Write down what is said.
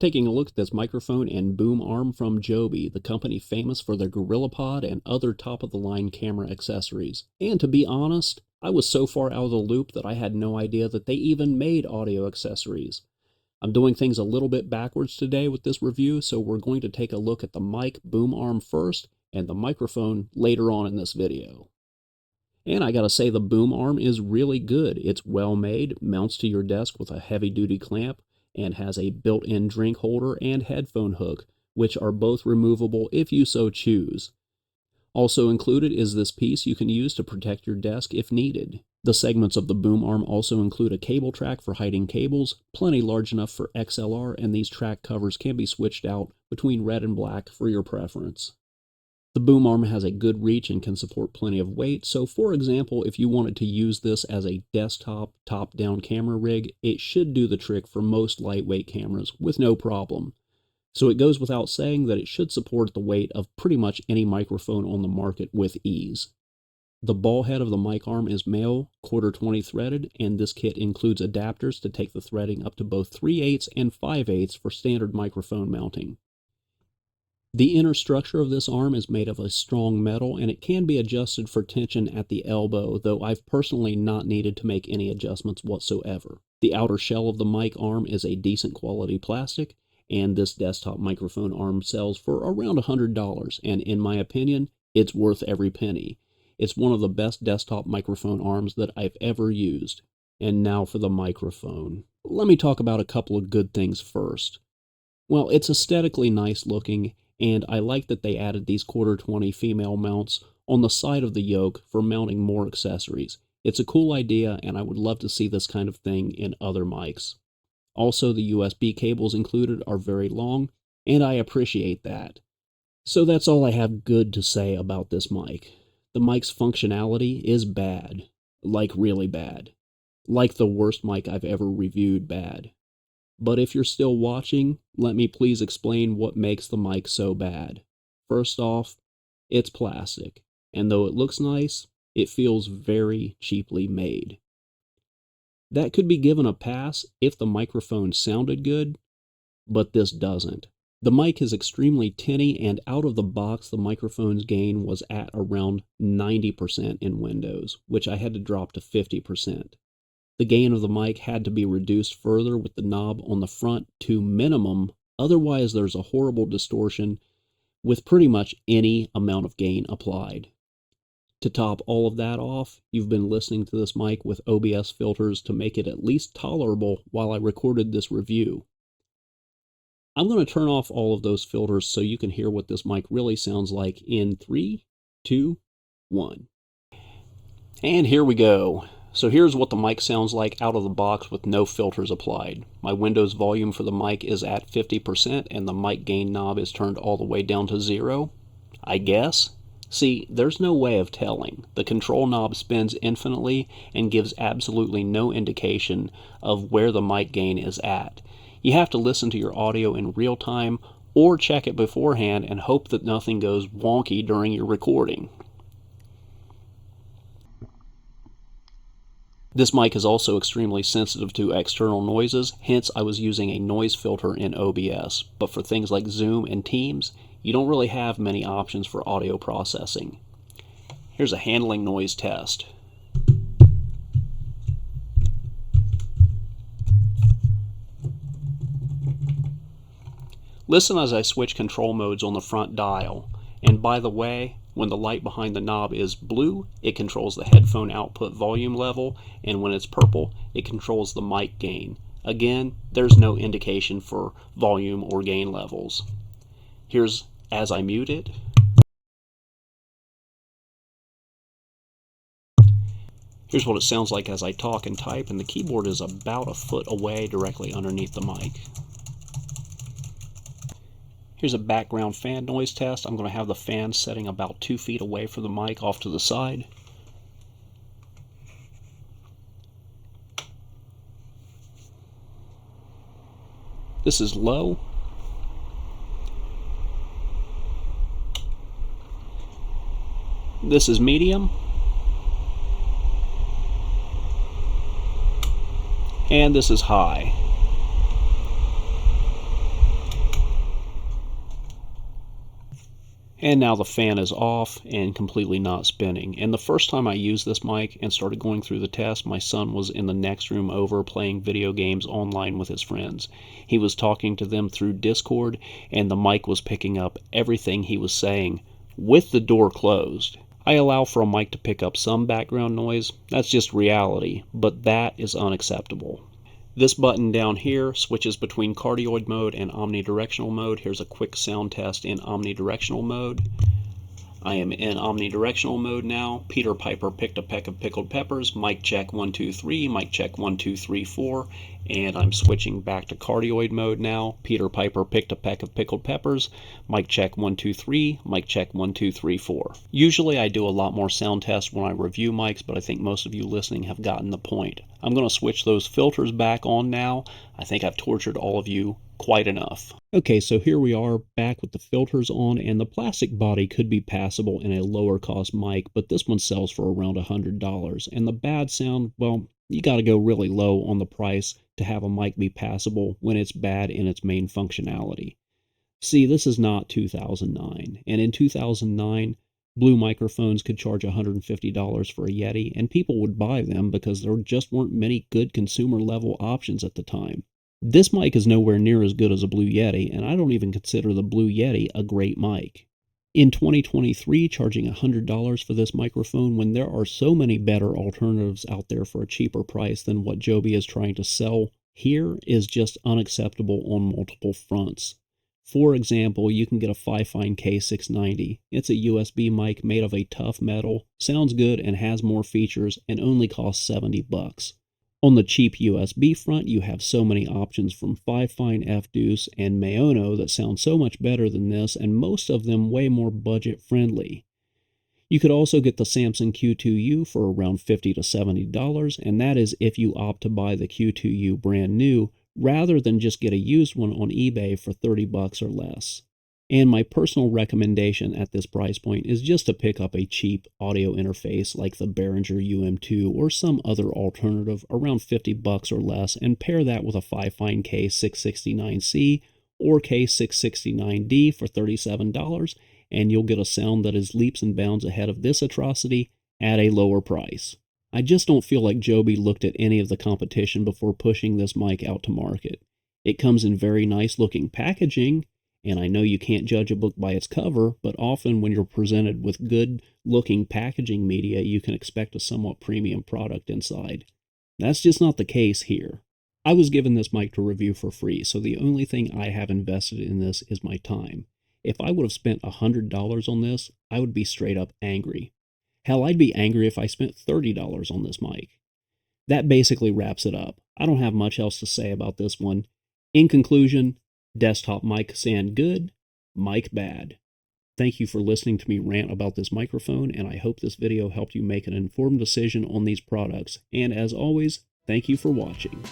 Taking a look at this microphone and boom arm from Joby, the company famous for their GorillaPod and other top-of-the-line camera accessories. And to be honest, I was so far out of the loop that I had no idea that they even made audio accessories. I'm doing things a little bit backwards today with this review, so we're going to take a look at the mic boom arm first and the microphone later on in this video. And I gotta say, the boom arm is really good. It's well made, mounts to your desk with a heavy-duty clamp, and has a built-in drink holder and headphone hook, which are both removable if you so choose. Also included is this piece you can use to protect your desk if needed. The segments of the boom arm also include a cable track for hiding cables, plenty large enough for XLR, and these track covers can be switched out between red and black for your preference. The boom arm has a good reach and can support plenty of weight, so for example, if you wanted to use this as a desktop top-down camera rig, it should do the trick for most lightweight cameras with no problem. So it goes without saying that it should support the weight of pretty much any microphone on the market with ease. The ball head of the mic arm is male, 1/4-20 threaded, and this kit includes adapters to take the threading up to both 3/8 and 5/8 for standard microphone mounting. The inner structure of this arm is made of a strong metal, and it can be adjusted for tension at the elbow, though I've personally not needed to make any adjustments whatsoever. The outer shell of the mic arm is a decent quality plastic, and this desktop microphone arm sells for around $100, and in my opinion, it's worth every penny. It's one of the best desktop microphone arms that I've ever used. And now for the microphone. Let me talk about a couple of good things first. Well, it's aesthetically nice looking, and I like that they added these 1/4-20 female mounts on the side of the yoke for mounting more accessories. It's a cool idea, and I would love to see this kind of thing in other mics. Also, the USB cables included are very long, and I appreciate that. So that's all I have good to say about this mic. The mic's functionality is bad. Like really bad. Like the worst mic I've ever reviewed bad. But if you're still watching, let me please explain what makes the mic so bad. First off, it's plastic, and though it looks nice, it feels very cheaply made. That could be given a pass if the microphone sounded good, but this doesn't. The mic is extremely tinny, and out of the box the microphone's gain was at around 90% in Windows, which I had to drop to 50%. The gain of the mic had to be reduced further with the knob on the front to minimum, otherwise there's a horrible distortion with pretty much any amount of gain applied. To top all of that off, you've been listening to this mic with OBS filters to make it at least tolerable while I recorded this review. I'm going to turn off all of those filters so you can hear what this mic really sounds like in 3, 2, 1. And here we go. So here's what the mic sounds like out of the box with no filters applied. My Windows volume for the mic is at 50% and the mic gain knob is turned all the way down to 0, I guess. See, there's no way of telling. The control knob spins infinitely and gives absolutely no indication of where the mic gain is at. You have to listen to your audio in real time or check it beforehand and hope that nothing goes wonky during your recording. This mic is also extremely sensitive to external noises, hence I was using a noise filter in OBS, but for things like Zoom and Teams, you don't really have many options for audio processing. Here's a handling noise test. Listen as I switch control modes on the front dial, and by the way, when the light behind the knob is blue, it controls the headphone output volume level, and when it's purple, it controls the mic gain. Again, there's no indication for volume or gain levels. Here's as I mute it. Here's what it sounds like as I talk and type, and the keyboard is about a foot away directly underneath the mic. Here's a background fan noise test. I'm going to have the fan setting about 2 feet away from the mic off to the side. This is low. This is medium. And this is high. And now the fan is off and completely not spinning. And the first time I used this mic and started going through the test, my son was in the next room over playing video games online with his friends. He was talking to them through Discord, and the mic was picking up everything he was saying with the door closed. I allow for a mic to pick up some background noise. That's just reality, but that is unacceptable. This button down here switches between cardioid mode and omnidirectional mode. Here's a quick sound test in omnidirectional mode. I am in omnidirectional mode now. Peter Piper picked a peck of pickled peppers. Mic check 1 2 3. Mic check 1 2 3 4. And I'm switching back to cardioid mode now. Peter Piper picked a peck of pickled peppers. Mic check 1 2 3. Mic check 1 2 3 4. Usually I do a lot more sound tests when I review mics, but I think most of you listening have gotten the point. I'm going to switch those filters back on now. I think I've tortured all of you quite enough. Okay, so here we are back with the filters on, and the plastic body could be passable in a lower cost mic, but this one sells for around $100. And the bad sound, well, you got to go really low on the price to have a mic be passable when it's bad in its main functionality. See, this is not 2009, and in 2009, Blue microphones could charge $150 for a Yeti, and people would buy them because there just weren't many good consumer level options at the time. This mic is nowhere near as good as a Blue Yeti, and I don't even consider the Blue Yeti a great mic. In 2023, charging $100 for this microphone when there are so many better alternatives out there for a cheaper price than what Joby is trying to sell here is just unacceptable on multiple fronts. For example, you can get a Fifine K690. It's a USB mic made of a tough metal, sounds good and has more features, and only costs $70. On the cheap USB front, you have so many options from Fifine, F-Deuce, and Maono that sound so much better than this, and most of them way more budget friendly. You could also get the Samson Q2U for around $50 to $70, and that is if you opt to buy the Q2U brand new, rather than just get a used one on eBay for $30 or less. And my personal recommendation at this price point is just to pick up a cheap audio interface like the Behringer UM2 or some other alternative around $50 or less, and pair that with a Fifine K669C or K669D for $37, and you'll get a sound that is leaps and bounds ahead of this atrocity at a lower price. I just don't feel like Joby looked at any of the competition before pushing this mic out to market. It comes in very nice looking packaging, and I know you can't judge a book by its cover, but often when you're presented with good looking packaging media, you can expect a somewhat premium product inside. That's just not the case here. I was given this mic to review for free, so the only thing I have invested in this is my time. If I would have spent $100 on this, I would be straight up angry. Hell, I'd be angry if I spent $30 on this mic. That basically wraps it up. I don't have much else to say about this one. In conclusion, desktop mic sound good, mic bad. Thank you for listening to me rant about this microphone, and I hope this video helped you make an informed decision on these products. And as always, thank you for watching.